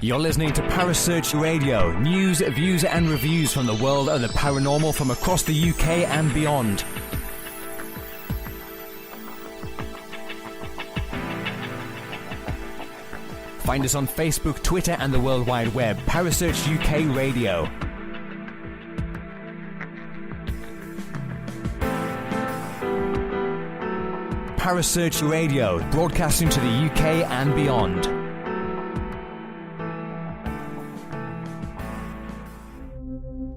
You're listening to Parasearch Radio, news, views and reviews from the world of the paranormal from across the UK and beyond. Find us on Facebook, Twitter and the World Wide Web. Parasearch UK Radio. Parasearch Radio, broadcasting to the UK and beyond.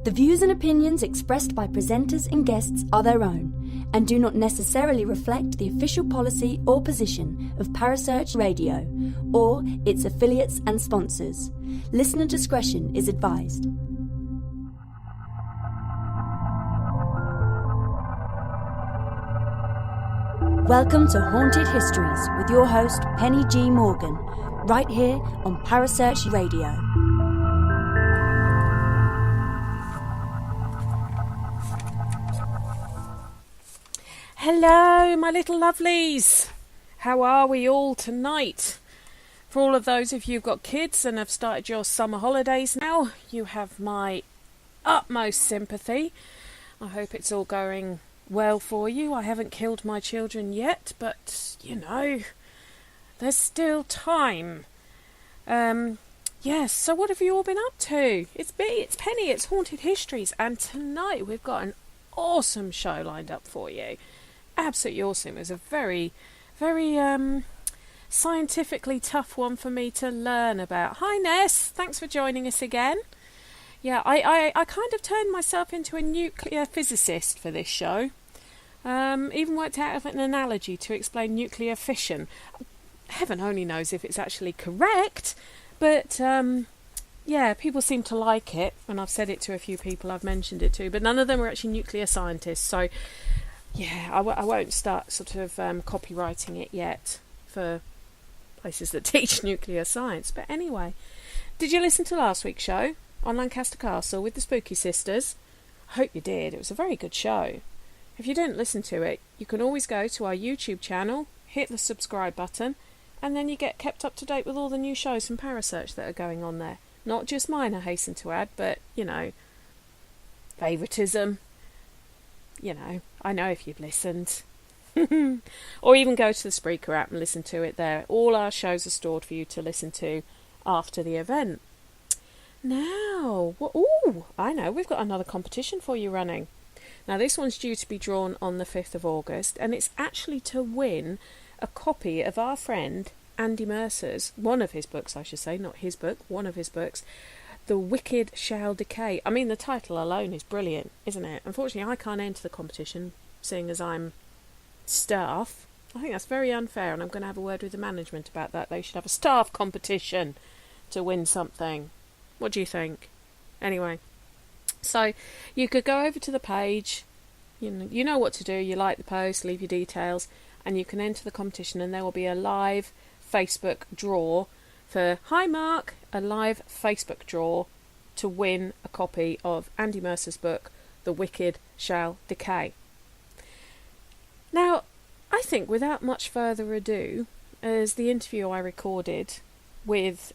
The views and opinions expressed by presenters and guests are their own and do not necessarily reflect the official policy or position of Parasearch Radio or its affiliates and sponsors. Listener discretion is advised. Welcome to Haunted Histories with your host Penny G. Morgan, right here on Parasearch Radio. Hello, my little lovelies. How are we all tonight? For all of those of you who've got kids and have started your summer holidays now, you have my utmost sympathy. I hope it's all going well for you. I haven't killed my children yet, but, you know, there's still time. Yes, so what have you all been up to? It's me, it's Penny, it's Haunted Histories, and tonight we've got an awesome show lined up for you. Absolutely awesome. It was a very, very scientifically tough one for me to learn about. Hi Ness, thanks for joining us again. Yeah, I kind of turned myself into a nuclear physicist for this show. Even worked out an analogy to explain nuclear fission. Heaven only knows if it's actually correct, but yeah, people seem to like it. When I've said it to a few people I've mentioned it to, but none of them are actually nuclear scientists, so yeah, I won't start sort of copywriting it yet for places that teach nuclear science. But anyway, did you listen to last week's show on Lancaster Castle with the Spooky Sisters? I hope you did. It was a very good show. If you didn't listen to it, you can always go to our YouTube channel, hit the subscribe button, and then you get kept up to date with all the new shows from Parasearch that are going on there. Not just mine, I hasten to add, but, you know, favouritism. You know, I know if you've listened. Or even go to the Spreaker app and listen to it there. All our shows are stored for you to listen to after the event. Now, I know, we've got another competition for you running. Now, this one's due to be drawn on the 5th of August, and it's actually to win a copy of our friend Andy Mercer's, one of his books, I should say, not his book, one of his books, The Wicked Shall Decay. I mean, the title alone is brilliant, isn't it? Unfortunately, I can't enter the competition, seeing as I'm staff. I think that's very unfair, and I'm going to have a word with the management about that. They should have a staff competition to win something. What do you think? Anyway, so you could go over to the page. You know what to do. You like the post, leave your details, and you can enter the competition, and there will be a live Facebook draw for, hi Mark, a live Facebook draw to win a copy of Andy Mercer's book, The Wicked Shall Decay. Now, I think without much further ado, as the interview I recorded with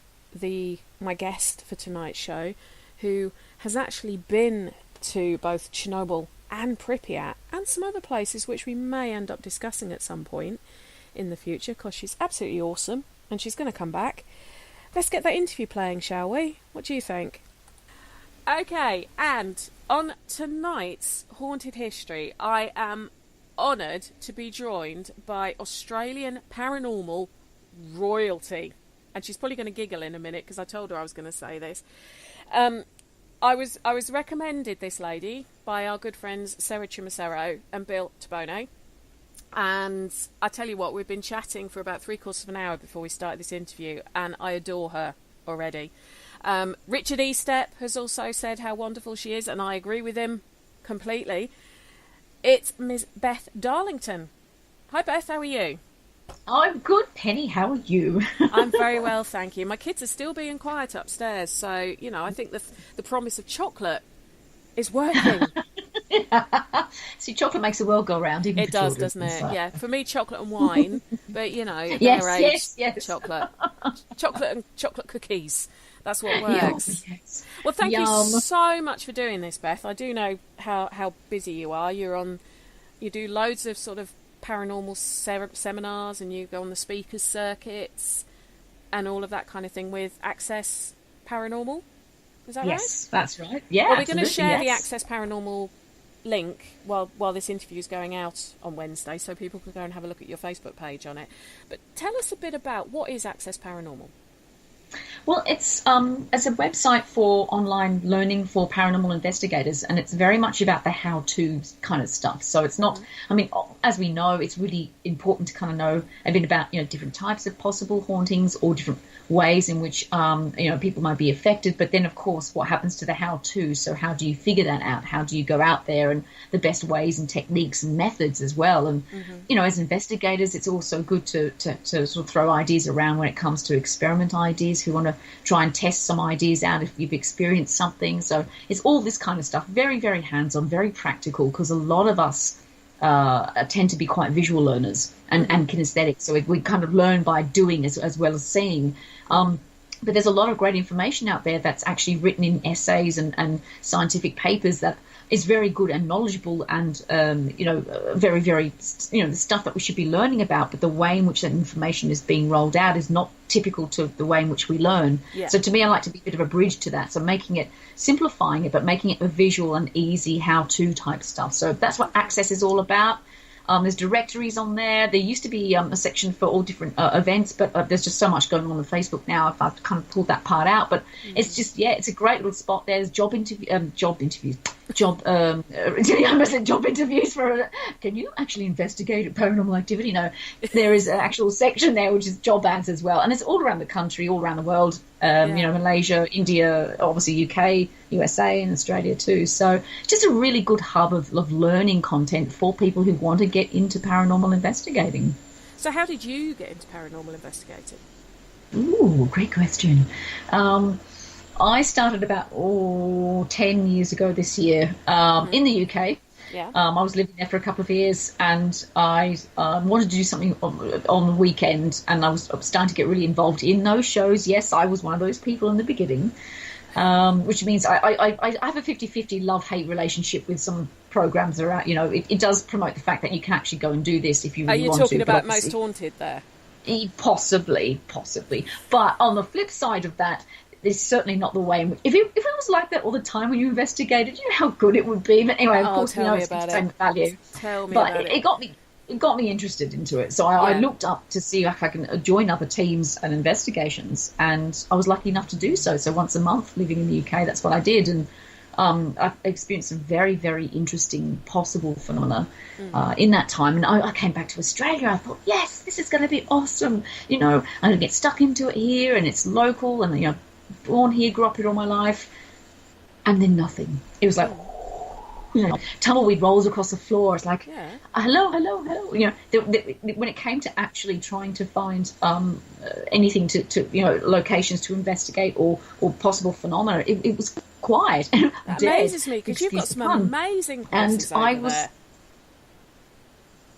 my guest for tonight's show, who has actually been to both Chernobyl and Pripyat and some other places which we may end up discussing at some point in the future, because she's absolutely awesome and she's going to come back. Let's get that interview playing, shall we? What do you think? Okay, and on tonight's Haunted History, I am honoured to be joined by Australian paranormal royalty. And she's probably going to giggle in a minute because I told her I was going to say this. I was recommended this lady by our good friends Sarah Chimasero and Bill Tabone. And I tell you what, we've been chatting for about 3/4 of an hour before we started this interview, and I adore her already. Richard Estep has also said how wonderful she is, and I agree with him completely. It's Ms. Beth Darlington. Hi Beth, how are you? I'm good, Penny. How are you? I'm very well, thank you. My kids are still being quiet upstairs, so, you know, I think the promise of chocolate It's working. See, chocolate makes the world go round, even It for does, children, doesn't it? so. Yeah. For me, chocolate and wine, but Yes, yes. chocolate, and chocolate cookies. That's what Yeah, works. yes. Well, thank Yum. you so much for doing this, Beth. I do know how busy you are. You do loads of sort of paranormal seminars, and you go on the speakers circuits and all of that kind of thing with Access Paranormal. Is that right? Yes, that's right. Yeah, Well, we're going to absolutely, share the yes. Access Paranormal link while this interview is going out on Wednesday, so people can go and have a look at your Facebook page on it. But tell us a bit about what is Access Paranormal. Well, it's a website for online learning for paranormal investigators, and it's very much about the how-to kind of stuff. So it's not, I mean, as we know, it's really important to kind of know a bit about, different types of possible hauntings or different ways in which, people might be affected. But then, of course, what happens to the how-to? So how do you figure that out? How do you go out there, and the best ways and techniques and methods as well? And, as investigators, it's also good to sort of throw ideas around when it comes to experiment ideas, who want to try and test some ideas out if you've experienced something. So it's all this kind of stuff, very, very hands-on, very practical, because a lot of us tend to be quite visual learners and kinesthetic. So we kind of learn by doing as well as seeing. But there's a lot of great information out there that's actually written in essays and scientific papers that is very good and knowledgeable and, very, very, the stuff that we should be learning about. But the way in which that information is being rolled out is not typical to the way in which we learn. Yeah. So to me, I like to be a bit of a bridge to that. So simplifying it, but making it a visual and easy how-to type stuff. So that's what Access is all about. There's directories on there. There used to be a section for all different events, but there's just so much going on Facebook now. I've kind of pulled that part out, but it's just, it's a great little spot. There's job interviews for, can you actually investigate paranormal activity? No, there is an actual section there, which is job ads as well. And it's all around the country, all around the world, Malaysia, India, obviously UK, USA and Australia too. So just a really good hub of learning content for people who want to get into paranormal investigating. So how did you get into paranormal investigating? Ooh, great question. I started about 10 years ago this year in the UK. Yeah. I was living there for a couple of years, and I wanted to do something on the weekend, and I was starting to get really involved in those shows. Yes, I was one of those people in the beginning, which means I have a 50-50 love-hate relationship with some programs that are out. It does promote the fact that you can actually go and do this if you really want to. Are you talking about Most Haunted there? Possibly. But on the flip side of that, it's certainly not the way in which, if it was like that all the time when you investigated, you know how good it would be. But anyway, of course, we know it's entertainment value. Tell me about it. It got me interested into it. So I looked up to see if I can join other teams and investigations, and I was lucky enough to do so. So once a month, living in the UK, that's what I did, and I've experienced some very, very interesting possible phenomena in that time. And I came back to Australia. I thought, yes, this is going to be awesome. I'm going to get stuck into it here, and it's local, and born here, grew up here all my life, and then nothing. It was like, tumbleweed rolls across the floor. It's like, hello. When it came to actually trying to find anything to locations to investigate or possible phenomena, it was quiet. That amazes me, because you've got some amazing places over there.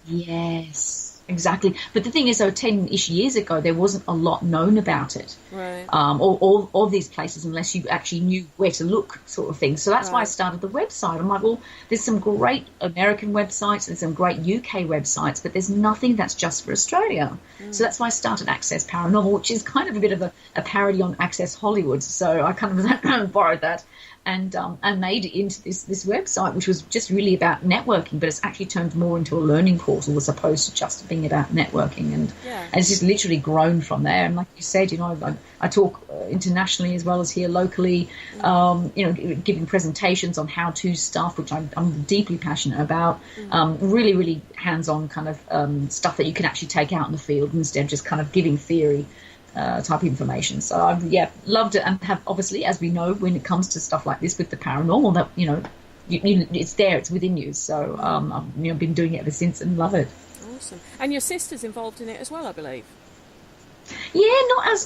Yes. Exactly. But the thing is, though, 10-ish years ago, there wasn't a lot known about it. Right. All these places, unless you actually knew where to look, sort of thing. So that's why I started the website. I'm like, well, there's some great American websites, there's some great UK websites, but there's nothing that's just for Australia. So that's why I started Access Paranormal, which is kind of a bit of a parody on Access Hollywood. So I kind of borrowed that and made it into this website, which was just really about networking, but it's actually turned more into a learning portal as opposed to just being about networking, and it's just literally grown from there. And like you said, I talk internationally as well as here locally, giving presentations on how-to stuff, which I'm deeply passionate about, really, really hands-on kind of stuff that you can actually take out in the field instead of just kind of giving theory type information. So I've loved it, and have, obviously, as we know, when it comes to stuff like this with the paranormal, that it's there, it's within you. So I've been doing it ever since and love it. Awesome. And your sister's involved in it as well, I believe. Yeah,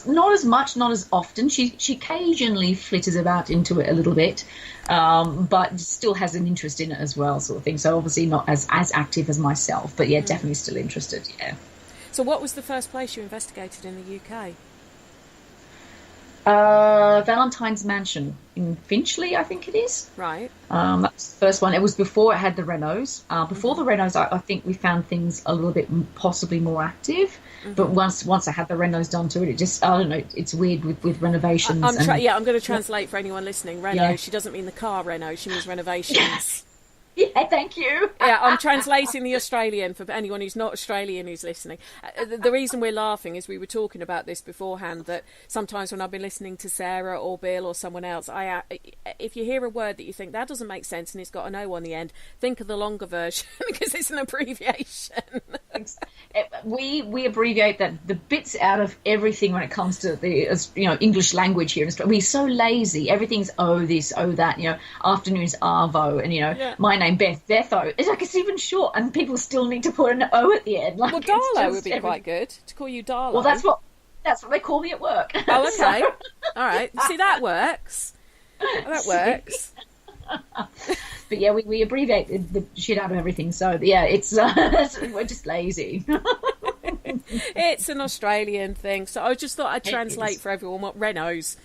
not as much, not as often. She occasionally flitters about into it a little bit, but still has an interest in it as well, sort of thing. So obviously not as active as myself, but yeah, definitely still interested. Yeah. So what was the first place you investigated in the UK? Valentine's Mansion in Finchley, I think it is. Right. That's the first one. It was before it had the renos. Before the renos, I think we found things a little bit possibly more active. But once I had the renos done to it, it just, I don't know, it's weird with renovations. I'm going to translate for anyone listening. Reno, yeah. She doesn't mean the car Renault, she means renovations. Yeah, thank you. Yeah, I'm translating the Australian for anyone who's not Australian who's listening. The reason we're laughing is we were talking about this beforehand, that sometimes when I've been listening to Sarah or Bill or someone else, if you hear a word that you think that doesn't make sense and it's got an O on the end, think of the longer version because it's an abbreviation. We abbreviate the bits out of everything when it comes to the English language here in Australia. We're so lazy. Everything's this, that. Afternoon is arvo, and my name Betho. It's like it's even short, and people still need to put an O at the end. Like, well, Darlo would be quite good to call you Darlo. Well, that's what they call me at work. Oh, okay. All right. See, that works. That works. But yeah, we abbreviate the shit out of everything. So yeah, it's we're just lazy. It's an Australian thing. So I just thought I'd translate for everyone what renos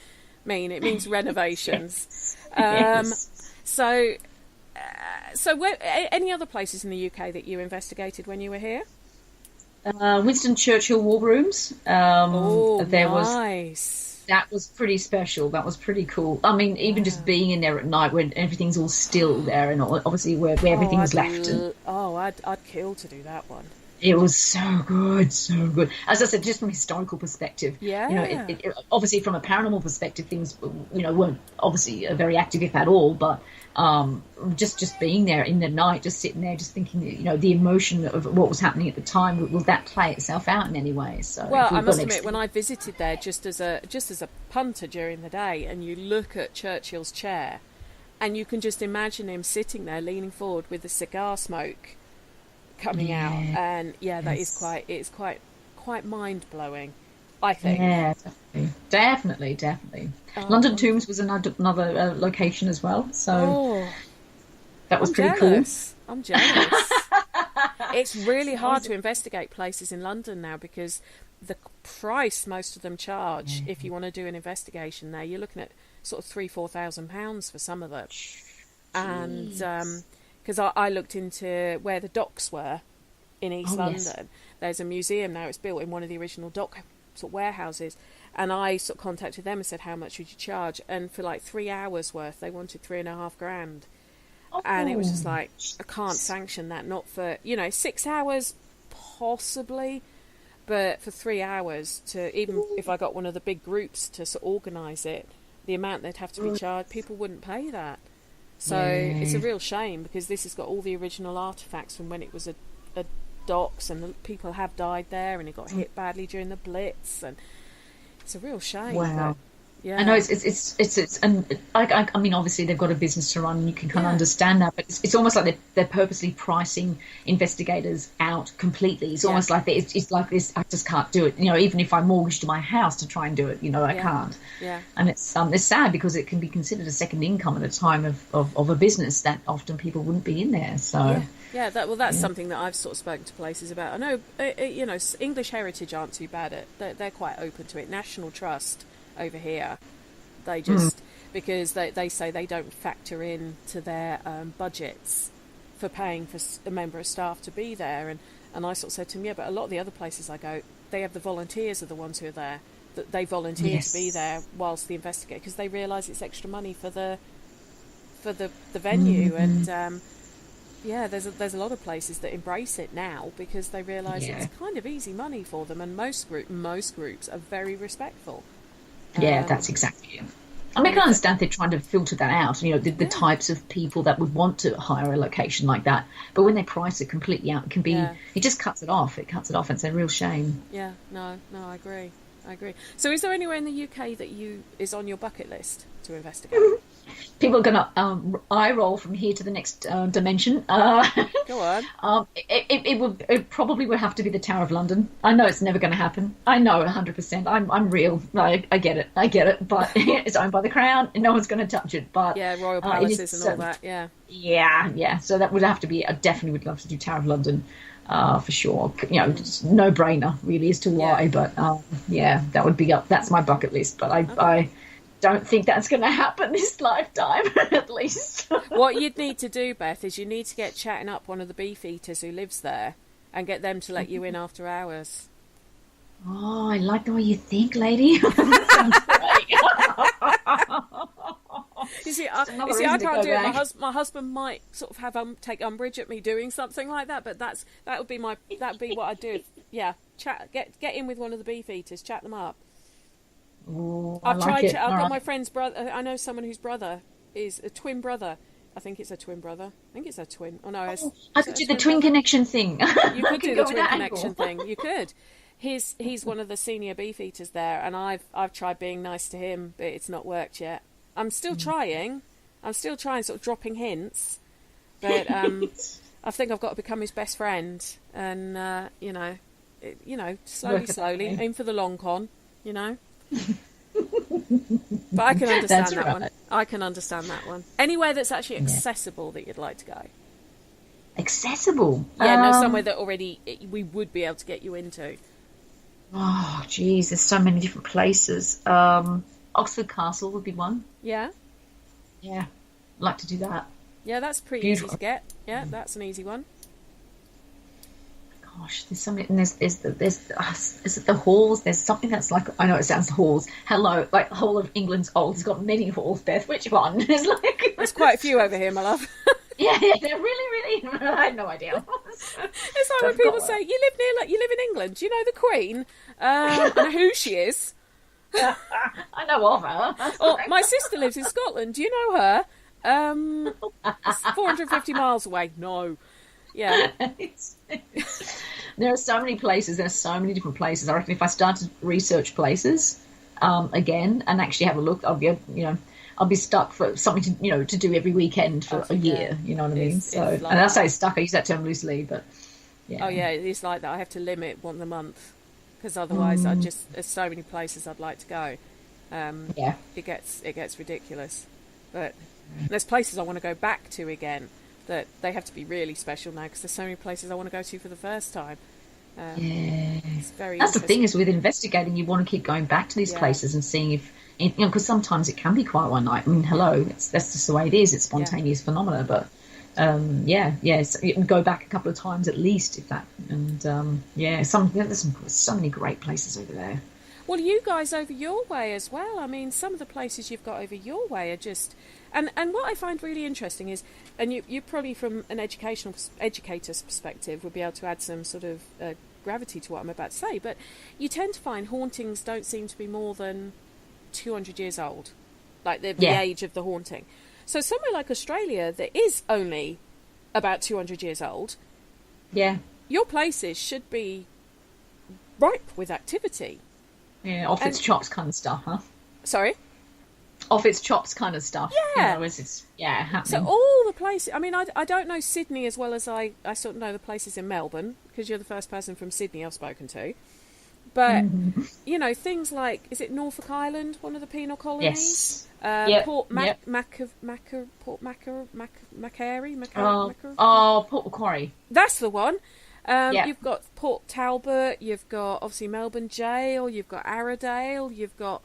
mean. It means renovations. Yes. So any other places in the UK that you investigated when you were here? Winston Churchill war rooms. That was pretty special. That was pretty cool. I mean, even just being in there at night when everything's all still there, and obviously where everything was left. I'd kill to do that one. It was so good, so good. As I said, just from a historical perspective. Yeah. Obviously from a paranormal perspective, things weren't obviously very active, if at all. But just being there in the night, just sitting there, just thinking, the emotion of what was happening at the time, will that play itself out in any way? So well, I must admit, when I visited there just as a punter during the day, and you look at Churchill's chair, and you can just imagine him sitting there leaning forward with the cigar smoke coming out, and it's quite mind blowing, I think. Yeah, definitely. London Tombs was another location as well, so that was pretty cool. I'm jealous. It's really hard to investigate places in London now because the price most of them charge if you want to do an investigation there, you're looking at sort of £3,000-4,000 for some of them. Jeez. And because I looked into where the docks were in East London. Yes. There's a museum now. It's built in one of the original dock sort of warehouses. And I sort of contacted them and said, how much would you charge? And for like 3 hours worth, they wanted $3,500. And it was just like, I can't sanction that. Not for, 6 hours, possibly. But for 3 hours, even if I got one of the big groups to sort of organise it, the amount they'd have to be charged, people wouldn't pay that. So it's a real shame because this has got all the original artefacts from when it was a docks, and the people have died there, and it got hit badly during the Blitz, and it's a real shame. Wow. Yeah. I know it's and I mean, obviously they've got a business to run, and you can kind of understand that, but it's almost like they're purposely pricing investigators out completely. It's almost like it's like this. I just can't do it. Even if I mortgaged my house to try and do it, I can't. Yeah. And it's sad because it can be considered a second income at a time of a business that often people wouldn't be in there. So. Yeah, that's something that I've sort of spoken to places about. I know, English Heritage aren't too bad at. They're quite open to it. National Trust over here, they just because they say they don't factor in to their budgets for paying for a member of staff to be there, and I sort of said to them, but a lot of the other places I go, they have the volunteers are the ones who are there, that they volunteer to be there whilst the investigator, because they realise it's extra money for the venue, and there's a lot of places that embrace it now because they realise it's kind of easy money for them, and most groups are very respectful. Yeah, that's exactly it. I mean, I can understand they're trying to filter that out, the types of people that would want to hire a location like that. But when they price it completely out, it can be, it just cuts it off. It cuts it off. It's a real shame. Yeah, no, I agree. So is there anywhere in the UK that is on your bucket list to investigate? People are going to eye roll from here to the next dimension. Go on. It probably would have to be the Tower of London. I know it's never going to happen. I know 100%. I'm real. I get it. But it's owned by the Crown, and no one's going to touch it. But yeah, royal palaces and all that. Yeah. Yeah. So that would have to be. I definitely would love to do Tower of London, for sure. Just no brainer really as to why. Yeah. But that would be up. That's my bucket list. But I don't think that's going to happen this lifetime, at least. What you'd need to do, Beth, is you need to get chatting up one of the beefeaters who lives there and get them to let you in after hours. Oh, I like the way you think, lady. That sounds great. You see, I can't do it. My husband might sort of take umbrage at me doing something like that, but that would be what I'd do. Yeah, get in with one of the beefeaters, chat them up. Ooh, I've got right. my friend's brother. I know someone whose brother is a twin brother. I think it's a twin brother. I think it's a twin. Oh no, I could do the twin connection thing. You could do the twin connection thing. You could. He's one of the senior beefeaters there, and I've tried being nice to him, but it's not worked yet. I'm still trying. Sort of dropping hints, but I think I've got to become his best friend, and slowly, aim for the long con, But I can understand that one. I can understand that one. Anywhere that's actually accessible that you'd like to go. Accessible? Yeah, no, somewhere that already we would be able to get you into. Oh, geez, there's so many different places. Oxford Castle would be one. Yeah? Yeah, I'd like to do that. Yeah, that's pretty easy to get. Yeah, that's an easy one. Gosh, there's something, and there's is it the halls? There's something that's like, I know it sounds halls. Hello, like the whole of England's old. It's got many halls, Beth. Which one? There's quite a few over here, my love. Yeah, they're really. I had no idea. It's like when people say, you live in England. Do you know the Queen? And who she is? I know of her. Or my sister lives in Scotland. Do you know her? It's 450 miles away. No. Yeah. There are so many places. There are so many different places. I reckon if I start to research places again and actually have a look, I'll be stuck for something to do every weekend for a year. You know what I mean? So, like, and I say stuck. I use that term loosely, but yeah. Oh yeah, it's like that. I have to limit once a month because otherwise, there's so many places I'd like to go. It gets ridiculous. But there's places I want to go back to again. That they have to be really special now because there's so many places I want to go to for the first time. It's very. That's the thing is with investigating, you want to keep going back to these places and seeing if because sometimes it can be quite one night. I mean, that's just the way it is. It's spontaneous phenomena, but so you can go back a couple of times at least if that. And there's so many great places over there. Well, you guys over your way as well. I mean, some of the places you've got over your way are just... And what I find really interesting is, and you probably from an educator's perspective would be able to add some sort of gravity to what I'm about to say, but you tend to find hauntings don't seem to be more than 200 years old, like the age of the haunting. So somewhere like Australia that is only about 200 years old, your places should be ripe with activity. Yeah, off its chops kind of stuff, huh? Sorry? Off its chops kind of stuff. Yeah. As it's happening. So all the places... I mean, I don't know Sydney as well as I sort of know the places in Melbourne, because you're the first person from Sydney I've spoken to. But, things like... Is it Norfolk Island, one of the penal colonies? Yes. Port Macquarie? Port Macquarie. That's the one. You've got Port Talbot, you've got obviously Melbourne Jail, you've got Arradale, you've got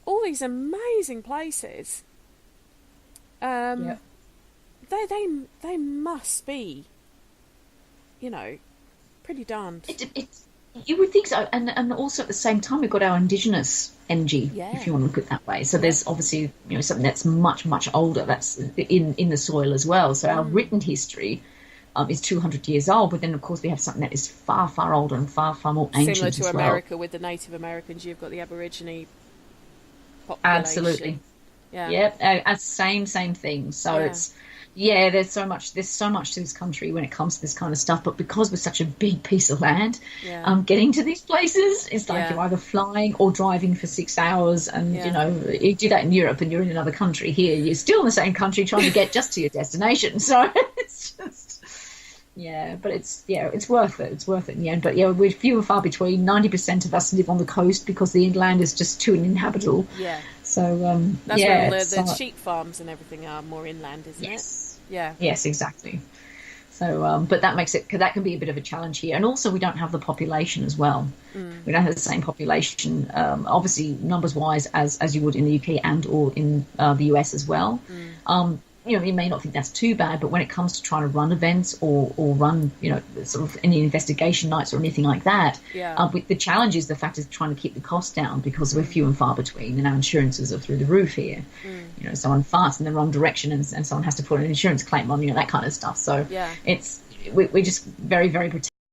all these amazing places. They must be, pretty darned. You would think so, and also at the same time we've got our indigenous energy, if you want to look at it that way. So there's obviously something that's much much older that's in the soil as well. So our written history. Is 200 years old, but then of course we have something that is far, far older and far, far more ancient similar to as America well. With the Native Americans, you've got the Aborigine population. Absolutely. Yeah. Yep. Same thing. So it's there's so much to this country when it comes to this kind of stuff. But because we're such a big piece of land, getting to these places, it's like you're either flying or driving for 6 hours. And, you know, you do that in Europe and you're in another country. Here, you're still in the same country trying to get just to your destination. So it's just, but it's worth it. It's worth it in the end. But, we're few and far between. 90% of us live on the coast because the inland is just too uninhabitable. Yeah. So, that's where the sheep farms and everything are more inland, isn't it? Yeah. Yes, exactly. So, but that can be a bit of a challenge here. And also we don't have the population as well. We don't have the same population, obviously numbers-wise as you would in the UK and or in the US as well. You may not think that's too bad, but when it comes to trying to run events or run, sort of any investigation nights or anything like that, the challenge is the fact of trying to keep the cost down because we're few and far between and our insurances are through the roof here. Someone farts in the wrong direction and someone has to put an insurance claim on, that kind of stuff. So we're just very, very protective